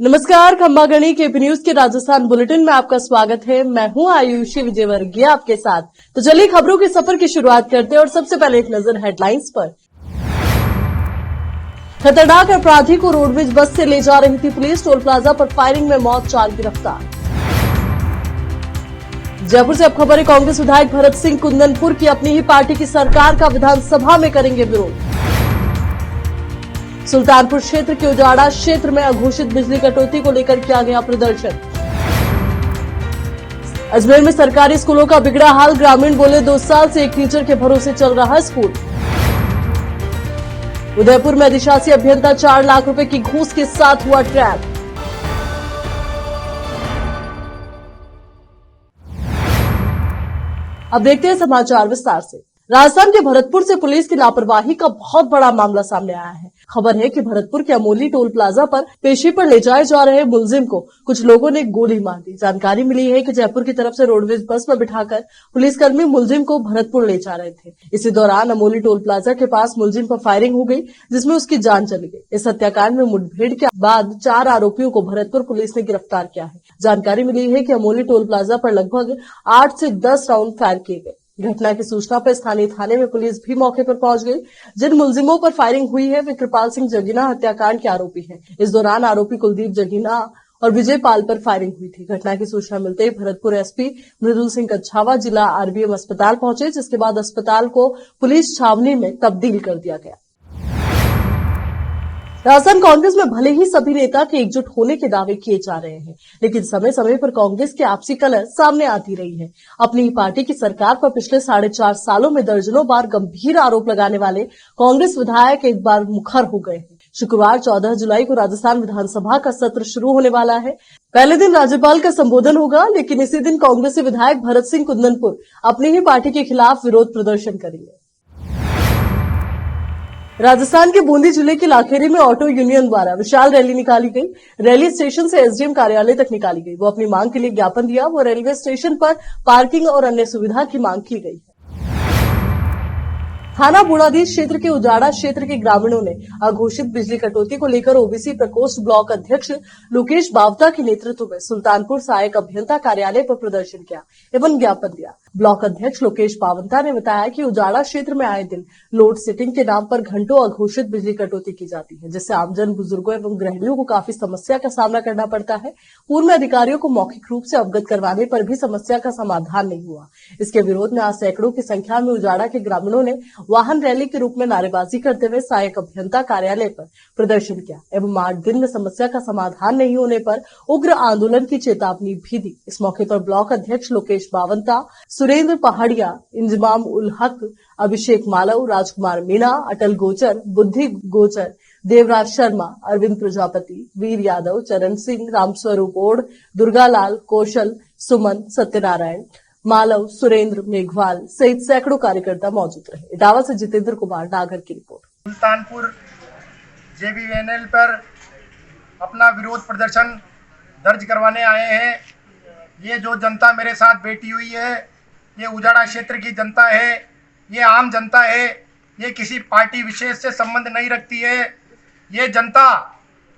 नमस्कार, खंबागणी KP news के Rajasthan bulletin में आपका स्वागत है। मैं हूं आयुषी विजयवर्गीय आपके साथ। तो चलिए खबरों के सफर की शुरुआत करते हैं और सबसे पहले एक नजर हेडलाइंस पर। खतरनाक अपराधी को रोडवेज बस से ले जा रही थी पुलिस, टोल प्लाजा पर फायरिंग में मौत, 4 गिरफ्तार। जयपुर से अब खबर है, कांग्रेस विधायक भरत सिंह कुंदनपुर की अपनी ही पार्टी की सरकार का विधानसभा में करेंगे विरोध। सुल्तानपुर क्षेत्र के उजाड़ा क्षेत्र में अघोषित बिजली कटौती को लेकर किया गया प्रदर्शन। अजमेर में सरकारी स्कूलों का बिगड़ा हाल, ग्रामीण बोले 2 साल से एक टीचर के भरोसे चल रहा स्कूल। उदयपुर में अधिशासी अभियंता 4 लाख रुपए की घूस के साथ हुआ ट्रैप। अब देखते हैं समाचार विस्तार से। राजस्थान के भरतपुर से पुलिस की लापरवाही का बहुत बड़ा मामला सामने आया है। खबर है कि भरतपुर के अमोली टोल प्लाजा पर पेशी पर ले जाए जा रहे मुलजिम को कुछ लोगों ने गोली मार दी। जानकारी मिली है कि जयपुर की तरफ से रोडवेज बस में बिठाकर पुलिसकर्मी मुलजिम को भरतपुर ले जा रहे थे। इसी दौरान अमोली टोल प्लाजा के पास मुलजिम पर फायरिंग हो गई, जिसमें उसकी जान चली गई। इस हत्याकांड में मुठभेड़ के बाद 4 आरोपियों को भरतपुर पुलिस ने गिरफ्तार किया है। जानकारी मिली है कि अमोली टोल प्लाजा पर लगभग 8 से 10 राउंड फायर किए गए। घटना की सूचना पर स्थानीय थाने में पुलिस भी मौके पर पहुंच गई। जिन मुलजिमों पर फायरिंग हुई है वे कृपाल सिंह जगीना हत्याकांड के आरोपी हैं। इस दौरान आरोपी कुलदीप जगीना और विजय पाल पर फायरिंग हुई थी। घटना की सूचना मिलते ही भरतपुर एसपी मृदुल सिंह कच्छावा जिला आरबीएम अस्पताल पहुंचे, जिसके बाद अस्पताल को पुलिस छावनी में तब्दील कर दिया गया। राजस्थान कांग्रेस में भले ही सभी नेता के एकजुट होने के दावे किए जा रहे हैं, लेकिन समय समय पर कांग्रेस की आपसी कलह सामने आती रही है। अपनी ही पार्टी की सरकार पर पिछले 4.5 सालों में दर्जनों बार गंभीर आरोप लगाने वाले कांग्रेस विधायक एक बार मुखर हो गए हैं। शुक्रवार 14 जुलाई को राजस्थान विधानसभा का सत्र शुरू होने वाला है। पहले दिन राज्यपाल का संबोधन होगा, लेकिन इसी दिन कांग्रेसी विधायक भरत सिंह कुंदनपुर अपनी ही पार्टी के खिलाफ विरोध प्रदर्शन करेंगे। राजस्थान के बूंदी जिले के लाखेरी में ऑटो यूनियन द्वारा विशाल रैली निकाली गई। रैली स्टेशन से एसडीएम कार्यालय तक निकाली गई। वो अपनी मांग के लिए ज्ञापन दिया। वो रेलवे स्टेशन पर पार्किंग और अन्य सुविधा की मांग की गई है। थाना बूढ़ाधीश क्षेत्र के उजाड़ा क्षेत्र के ग्रामीणों ने अघोषित बिजली कटौती को लेकर ओबीसी प्रकोष्ठ ब्लॉक अध्यक्ष लोकेश बावता के नेतृत्व में सुल्तानपुर सहायक अभियंता कार्यालय पर प्रदर्शन किया एवं ज्ञापन दिया। ब्लॉक अध्यक्ष लोकेश बावता ने बताया कि उजाड़ा क्षेत्र में आए दिन लोड सेटिंग के नाम पर घंटों अघोषित बिजली कटौती की जाती है, जिससे आमजन, बुजुर्गों एवं गृहिणियों को काफी समस्या का सामना करना पड़ता है। पूर्व में अधिकारियों को मौखिक रूप से अवगत करवाने पर भी समस्या का समाधान नहीं हुआ। इसके विरोध में आज सैकड़ों की संख्या में उजाड़ा के ग्रामीणों ने वाहन रैली के रूप में नारेबाजी करते हुए सहायक अभियंता कार्यालय पर प्रदर्शन किया एवं 8 दिन में समस्या का समाधान नहीं होने पर उग्र आंदोलन की चेतावनी भी दी। इस मौके पर ब्लॉक अध्यक्ष लोकेश बावंता, सुरेंद्र पहाड़िया, इंजमाम उल हक, अभिषेक मालव, राजकुमार मीणा, अटल गोचर, बुद्धि गोचर, देवराज शर्मा, अरविंद प्रजापति, वीर यादव, चरण सिंह, रामस्वरूप ओढ़, दुर्गालाल, कौशल, सुमन, सत्यनारायण, मालव, सुरेंद्र, मेघवाल सहित सैकड़ों कार्यकर्ता मौजूद रहे। इटावा से जितेंद्र कुमार नागर की रिपोर्ट। सुल्तानपुर जेबीएनएल पर अपना विरोध प्रदर्शन दर्ज करवाने आए हैं। ये जो जनता मेरे साथ बैठी हुई है, ये उजाड़ा क्षेत्र की जनता है, ये आम जनता है, ये किसी पार्टी विशेष से संबंध नहीं रखती है। ये जनता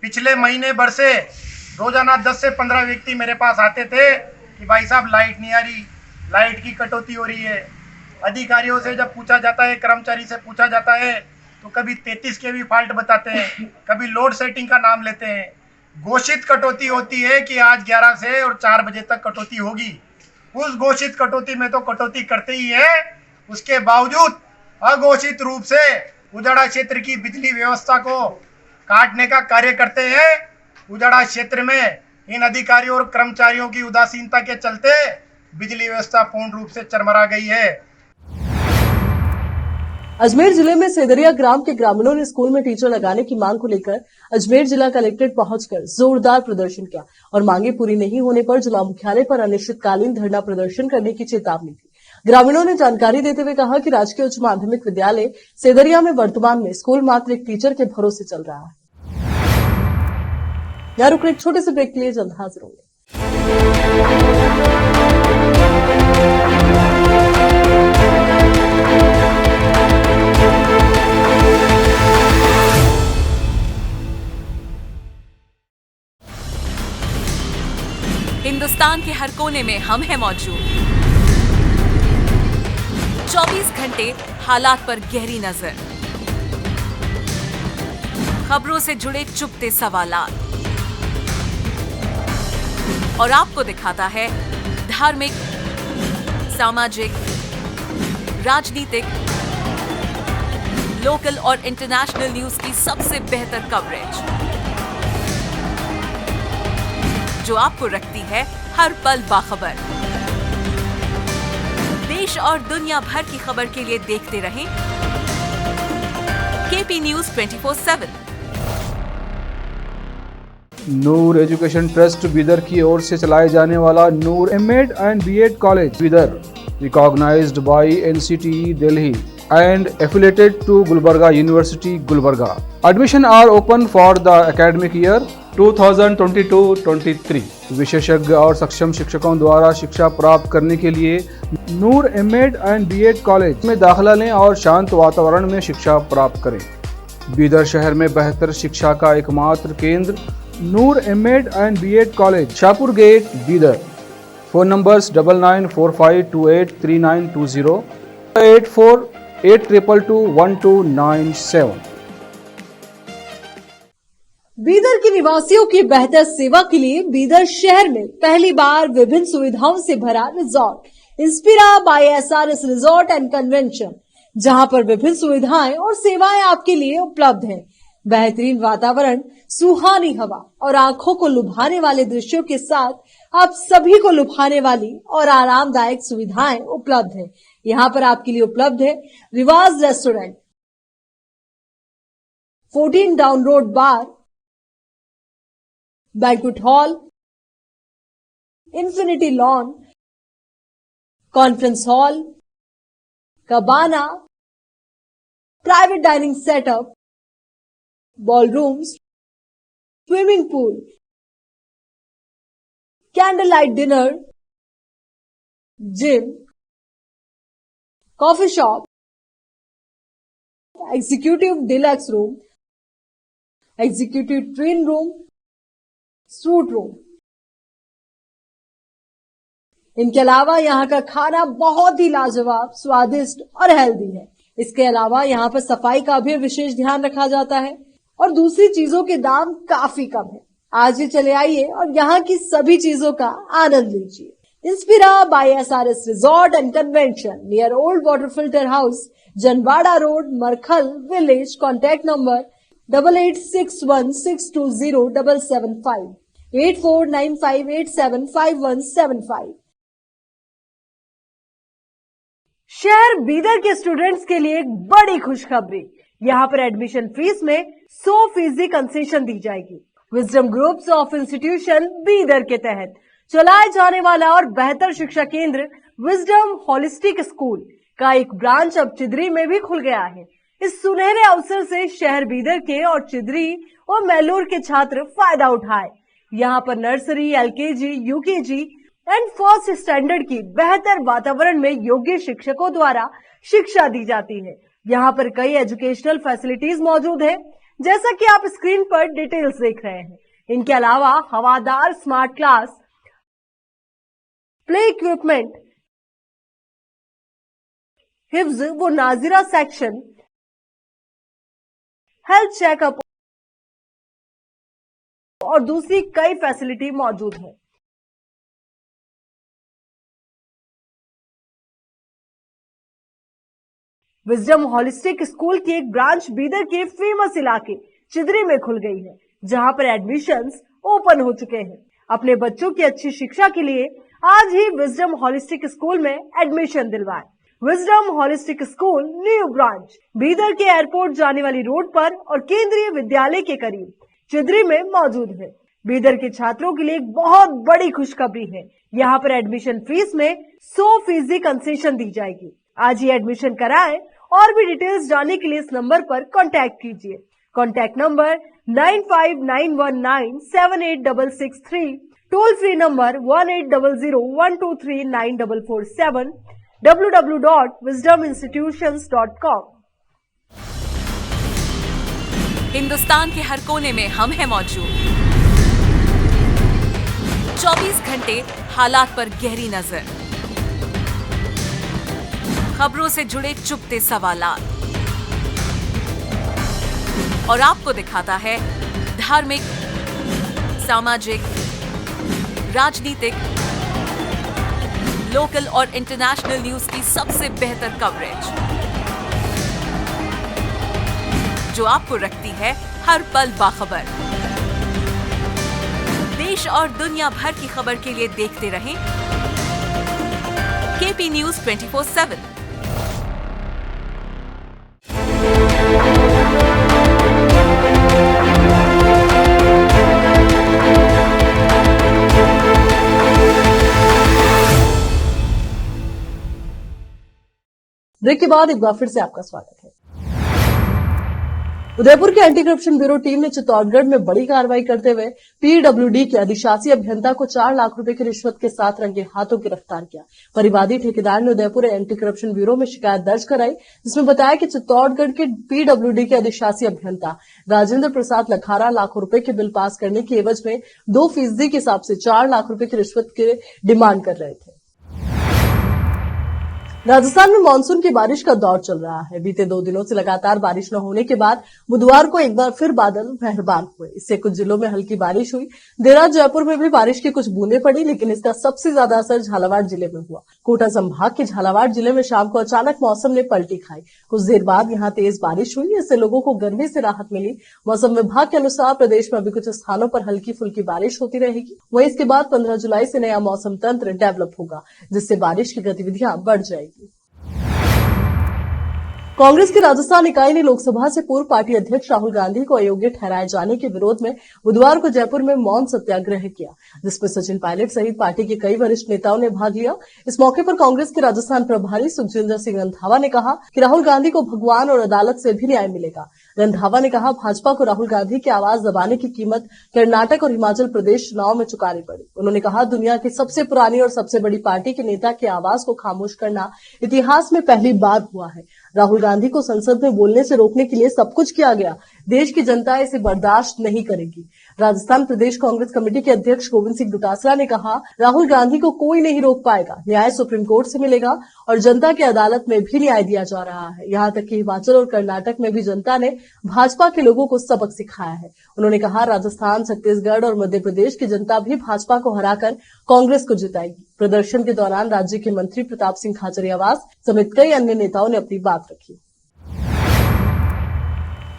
पिछले महीने भर से रोजाना 10 से 15 व्यक्ति मेरे पास आते थे कि भाई साहब लाइट नहीं आ रही, लाइट की कटौती हो रही है। अधिकारियों से जब पूछा जाता है, कर्मचारी से पूछा जाता है, तो कभी 33 के भी फॉल्ट बताते हैं, कभी लोड सेटिंग का नाम लेते हैं। घोषित कटौती होती है कि आज 11 से और 4 बजे तक कटौती होगी। उस घोषित कटौती में तो कटौती करते ही है, उसके बावजूद अघोषित रूप से उजाड़ा क्षेत्र की बिजली व्यवस्था को काटने का कार्य करते हैं। उजाड़ा क्षेत्र में इन अधिकारियों और कर्मचारियों की उदासीनता के चलते बिजली व्यवस्था पूर्ण रूप से चरमरा गई है। अजमेर जिले में सेदरिया ग्राम के ग्रामीणों ने स्कूल में टीचर लगाने की मांग को लेकर अजमेर जिला कलेक्ट्रेट पहुंचकर जोरदार प्रदर्शन किया और मांगे पूरी नहीं होने पर जिला मुख्यालय पर अनिश्चितकालीन धरना प्रदर्शन करने की चेतावनी दी। ग्रामीणों ने जानकारी देते हुए कहा कि राजकीय उच्च माध्यमिक विद्यालय सेदरिया में वर्तमान में स्कूल मात्र एक टीचर के भरोसे चल रहा है। यहाँ रुक एक छोटे से ब्रेक के लिए जल्द हाजिर होंगे। हर कोने में हम हैं मौजूद। 24 घंटे हालात पर गहरी नजर, खबरों से जुड़े चुपते सवालात, और आपको दिखाता है धार्मिक, सामाजिक, राजनीतिक, लोकल और इंटरनेशनल न्यूज की सबसे बेहतर कवरेज, जो आपको रखती है हर पल बाखबर। देश और दुनिया भर की खबर के लिए देखते रहें KP news 24/7। Noor education trust Bidar की ओर से चलाए जाने वाला Noor MEd and BEd college Bidar, recognised by NCTE Delhi and affiliated to Gulbarga University, Gulbarga. Admission are open for the academic year 2022-23. विशेषज्ञ और सक्षम शिक्षकों द्वारा शिक्षा प्राप्त करने के लिए नूर एमएड एंड बीएड कॉलेज में दाखिला लें और शांत वातावरण में शिक्षा प्राप्त करें। बीदर शहर में बेहतर शिक्षा का एकमात्र केंद्र Noor MEd and BEd college, Shahpur gate, Bidar. Phone numbers 9945283920, 8482221297। Bidar के निवासियों की बेहतर सेवा के लिए बीदर शहर में पहली बार विभिन्न सुविधाओं से भरा resort Inspira by SRS resort and convention, जहां पर विभिन्न सुविधाएं और सेवाएं आपके लिए उपलब्ध हैं। बेहतरीन वातावरण, सुहानी हवा और आंखों को लुभाने वाले दृश्यों के साथ आप सभी को लुभाने वाली और आरामदायक सुविधाएं उपलब्ध हैं। यहाँ पर आपके लिए उपलब्ध है Riwaaz restaurant, 14 down road bar, banquet hall, infinity lawn, conference hall, cabana, private dining setup, ballrooms, swimming pool, candle light dinner, gym, coffee shop, executive deluxe room, executive train room, suite room. इनके अलावा यहाँ का खाना बहुत ही लाजवाब, स्वादिष्ट और healthy है। इसके अलावा यहाँ पर सफाई का भी विशेष ध्यान रखा जाता है और दूसरी चीजों के दाम काफी कम है। आज ही चले आइए और यहाँ की सभी चीजों का आनंद लीजिए। Inspira by SRS resort and convention, near old water filter house, Janwada road, Markhal village. Contact number 8861620775, 8495875175। शहर बीदर के स्टूडेंट्स के लिए एक बड़ी खुशखबरी, यहाँ पर एडमिशन फीस में 100% कंसेशन दी जाएगी। Wisdom groups of institution Bidar के तहत चलाए जाने वाला और बेहतर शिक्षा केंद्र विजडम होलिस्टिक स्कूल का एक ब्रांच अब चिदरी में भी खुल गया है। इस सुनहरे अवसर से शहर बीदर के और चिदरी और मैलूर के छात्र फायदा उठाए। यहाँ पर nursery, LKG, UKG and first standard की बेहतर वातावरण में योग्य शिक्षकों द्वारा शिक्षा दी जाती है। यहाँ पर कई एजुकेशनल फैसिलिटीज मौजूद है, जैसा कि आप स्क्रीन पर डिटेल्स देख रहे हैं। इनके अलावा हवादार स्मार्ट क्लास, प्ले इक्विपमेंट, हिफ्ज व नाजिरा सेक्शन, हेल्थ चेकअप और दूसरी कई फैसिलिटी मौजूद है। विजडम होलिस्टिक स्कूल की एक ब्रांच बीदर के फेमस इलाके चिदरी में खुल गई है, जहां पर एडमिशंस ओपन हो चुके हैं। अपने बच्चों की अच्छी शिक्षा के लिए आज ही विजडम होलिस्टिक स्कूल में एडमिशन दिलवाएं। Wisdom holistic school new branch Bidar के एयरपोर्ट जाने वाली रोड पर और केंद्रीय विद्यालय के करीब चिदरी में मौजूद है। बीदर के छात्रों के लिए एक बहुत बड़ी खुशखबरी है, यहाँ पर एडमिशन फीस में 100% कंसेशन दी जाएगी। आज ही एडमिशन कराएं और भी डिटेल्स जानने के लिए इस नंबर पर कांटेक्ट कीजिए। Contact number 9591978663, toll free number 1800123947, www.wisdominstitutions.com। Hindustan के हर कोने में हम हैं मौजूद। 24 घंटे हालात पर गहरी नजर, खबरों से जुड़े चुपते सवालात और आपको दिखाता है धार्मिक, सामाजिक, राजनीतिक, लोकल और इंटरनेशनल न्यूज की सबसे बेहतर कवरेज, जो आपको रखती है हर पल बाखबर। देश और दुनिया भर की खबर के लिए देखते रहें केपी न्यूज 24/7। ब्रेक के बाद एक बार फिर से आपका स्वागत है। उदयपुर के एंटी करप्शन ब्यूरो टीम ने चित्तौड़गढ़ में बड़ी कार्रवाई करते हुए पीडब्ल्यूडी के अधिशासी अभियंता को 4 लाख रुपए की रिश्वत के साथ रंगे हाथों गिरफ्तार किया। परिवादी ठेकेदार ने उदयपुर एंटी करप्शन ब्यूरो में शिकायत दर्ज कराई, जिसमें बताया कि चित्तौड़गढ़ के पीडब्ल्यूडी के अधिशासी अभियंता राजेंद्र प्रसाद लखारा लाखों रुपए के बिल पास करने की एवज में 2% के हिसाब से 4 लाख रुपए की रिश्वत की डिमांड कर रहे थे। राजस्थान में मानसून की बारिश का दौर चल रहा है। बीते 2 दिनों से लगातार बारिश न होने के बाद बुधवार को एक बार फिर बादल मेहरबान हुए। इससे कुछ जिलों में हल्की बारिश हुई। देर रात जयपुर में भी बारिश की कुछ बूंदें पड़ी, लेकिन इसका सबसे ज्यादा असर झालावाड़ जिले में हुआ। कोटा संभाग के झालावाड़ जिले में शाम को अचानक मौसम ने पलटी खाई। कुछ देर बाद यहां तेज बारिश हुई, इससे लोगों को गर्मी से राहत मिली। मौसम विभाग के अनुसार प्रदेश में अभी कुछ स्थानों पर हल्की फुल्की बारिश होती रहेगी। वहीं इसके बाद 15 जुलाई से नया मौसम तंत्र डेवलप होगा, जिससे बारिश की गतिविधियां बढ़ जाएगी। कांग्रेस की राजस्थान इकाई ने लोकसभा से पूर्व पार्टी अध्यक्ष राहुल गांधी को अयोग्य ठहराए जाने के विरोध में बुधवार को जयपुर में मौन सत्याग्रह किया, जिसमें सचिन पायलट सहित पार्टी के कई वरिष्ठ नेताओं ने भाग लिया। इस मौके पर कांग्रेस के राजस्थान प्रभारी सुखजिंदर सिंह रंधावा ने कहा कि राहुल गांधी को भगवान और अदालत से भी न्याय मिलेगा। रंधावा ने कहा, भाजपा को राहुल गांधी की आवाज दबाने की कीमत कर्नाटक और हिमाचल प्रदेश चुनाव में चुकानी पड़ी। उन्होंने कहा, दुनिया की सबसे पुरानी और सबसे बड़ी पार्टी के नेता की आवाज को खामोश करना इतिहास में पहली बार हुआ है। राहुल गांधी को संसद में बोलने से रोकने के लिए सब कुछ किया गया। देश की जनता इसे बर्दाश्त नहीं करेगी। राजस्थान प्रदेश कांग्रेस कमेटी के अध्यक्ष गोविंद सिंह डोटासरा ने कहा, राहुल गांधी को कोई नहीं रोक पाएगा। न्याय सुप्रीम कोर्ट से मिलेगा और जनता की अदालत में भी न्याय दिया जा रहा है। यहां तक कि हिमाचल और कर्नाटक में भी जनता ने भाजपा के लोगों को सबक सिखाया है। उन्होंने कहा, राजस्थान, छत्तीसगढ़ और मध्य प्रदेश की जनता भी भाजपा को हराकर कांग्रेस को जिताएगी। प्रदर्शन के दौरान राज्य के मंत्री प्रताप सिंह खाचरियावास समेत कई अन्य नेताओं ने अपनी बात रखी।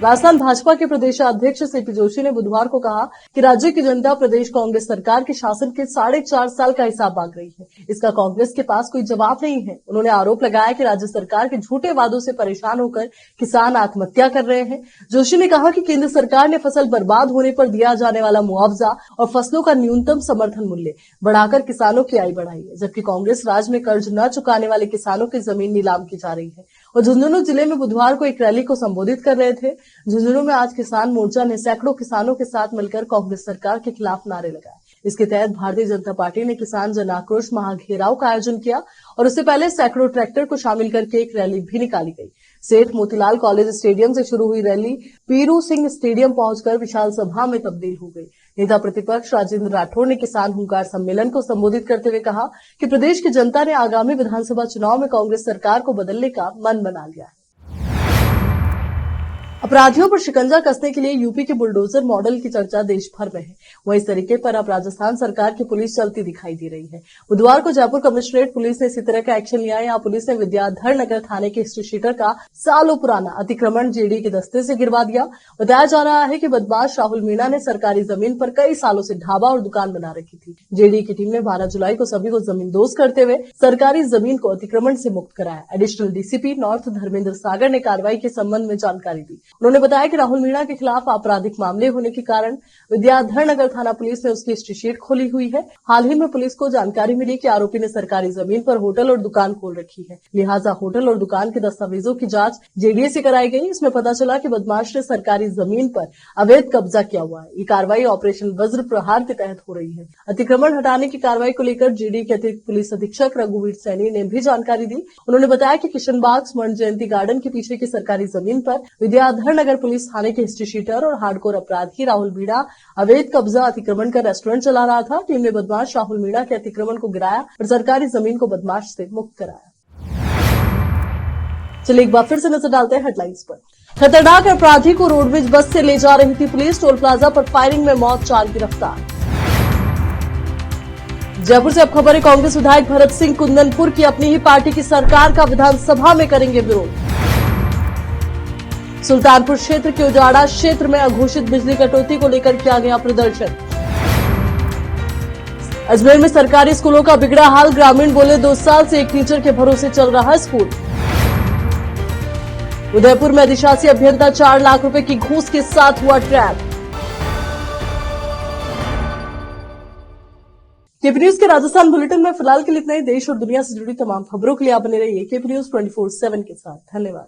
राजस्थान भाजपा के प्रदेशाध्यक्ष सीपी जोशी ने बुधवार को कहा कि राज्य की जनता प्रदेश कांग्रेस सरकार के शासन के 4.5 साल का हिसाब मांग रही है। इसका कांग्रेस के पास कोई जवाब नहीं है। उन्होंने आरोप लगाया कि राज्य सरकार के झूठे वादों से परेशान होकर किसान आत्महत्या कर रहे हैं। जोशी ने कहा कि केंद्र सरकार ने फसल बर्बाद होने पर दिया जाने वाला मुआवजा और फसलों का न्यूनतम समर्थन मूल्य बढ़ाकर किसानों की आय बढ़ाई है, जबकि कांग्रेस राज में कर्ज न चुकाने वाले किसानों की जमीन नीलाम की जा रही है। और झुंझुनू जिले में बुधवार को एक रैली को संबोधित कर रहे थे। झुंझुनू में आज किसान मोर्चा ने सैकड़ों किसानों के साथ मिलकर कांग्रेस सरकार के खिलाफ नारे लगाए। इसके तहत भारतीय जनता पार्टी ने किसान जन आक्रोश महाघेराव का आयोजन किया और उससे पहले सैकड़ों ट्रैक्टर को शामिल करके एक रैली भी निकाली गई। सेठ मोतीलाल कॉलेज स्टेडियम से शुरू हुई रैली पीरू सिंह स्टेडियम पहुंचकर विशाल सभा में तब्दील हो गई। नेता प्रतिपक्ष राजेंद्र राठौड़ ने किसान हुंकार सम्मेलन को संबोधित करते हुए कहा कि प्रदेश की जनता ने आगामी विधानसभा चुनाव में कांग्रेस सरकार को बदलने का मन बना लिया है। अपराधियों पर शिकंजा कसने के लिए यूपी के बुलडोजर मॉडल की चर्चा देश भर में है। वहीं इस तरीके पर अब राजस्थान सरकार की पुलिस चलती दिखाई दे रही है। बुधवार को जयपुर कमिश्नरेट पुलिस ने इसी तरह का एक्शन लिया। यहाँ पुलिस ने विद्याधर नगर थाने के हिस्ट्री शीटर का सालों पुराना अतिक्रमण जेडी के दस्ते से गिरवा दिया। बताया जा रहा है कि बदमाश राहुल मीणा ने सरकारी जमीन पर कई सालों से ढाबा और दुकान बना रखी थी। जेडी की टीम ने 12 जुलाई को सभी को जमींदोज करते हुए सरकारी जमीन को अतिक्रमण से मुक्त कराया। एडिशनल डीसीपी नॉर्थ धर्मेंद्र सागर ने कार्रवाई के संबंध में जानकारी दी। उन्होंने बताया कि राहुल मीणा के खिलाफ आपराधिक मामले होने के कारण विद्याधर नगर थाना पुलिस ने उसकी हिस्ट्री शीट खोली हुई है। हाल ही में पुलिस को जानकारी मिली कि आरोपी ने सरकारी जमीन पर होटल और दुकान खोल रखी है, लिहाजा होटल और दुकान के दस्तावेजों की जांच जेडीए से कराई गई। इसमें पता चला कि बदमाश ने सरकारी जमीन पर अवैध कब्जा किया हुआ है। ये कार्रवाई ऑपरेशन वज्र प्रहार के तहत हो रही है। अतिक्रमण हटाने की कार्रवाई को लेकर जेडीए के अतिरिक्त पुलिस अधीक्षक रघुवीर सैनी ने भी जानकारी दी। उन्होंने बताया कि किशनबाग स्वर्ण जयंती गार्डन के पीछे की सरकारी जमीन पर विद्याधर जवाहर नगर पुलिस थाने के हिस्ट्री शीटर और हार्डकोर अपराधी राहुल मीणा अवैध कब्जा अतिक्रमण कर रेस्टोरेंट चला रहा था। टीम ने बदमाश राहुल मीणा के अतिक्रमण को गिराया और सरकारी जमीन को बदमाश से मुक्त कराया। चलिए एक बार फिर से नजर डालते हैं हेडलाइंस पर। खतरनाक अपराधी को रोडवेज बस से ले जा रही थी पुलिस, टोल प्लाजा पर फायरिंग में मौत, 4 गिरफ्तार। जयपुर से अब खबर है, कांग्रेस विधायक भरत सिंह कुंदनपुर की अपनी ही पार्टी की सरकार का विधानसभा में करेंगे विरोध। सुल्तानपुर क्षेत्र के उजाड़ा क्षेत्र में अघोषित बिजली कटौती को लेकर किया गया प्रदर्शन। अजमेर में सरकारी स्कूलों का बिगड़ा हाल, ग्रामीण बोले 2 साल से एक टीचर के भरोसे चल रहा स्कूल। उदयपुर में अधिशासी अभियंता 4 लाख रुपए की घूस के साथ हुआ ट्रैप। केपी न्यूज के राजस्थान बुलेटिन में फिलहाल के लिए इतना ही। देश और दुनिया से जुड़ी तमाम खबरों के लिए आप बने रहिए केपी न्यूज 24/7 के साथ। धन्यवाद।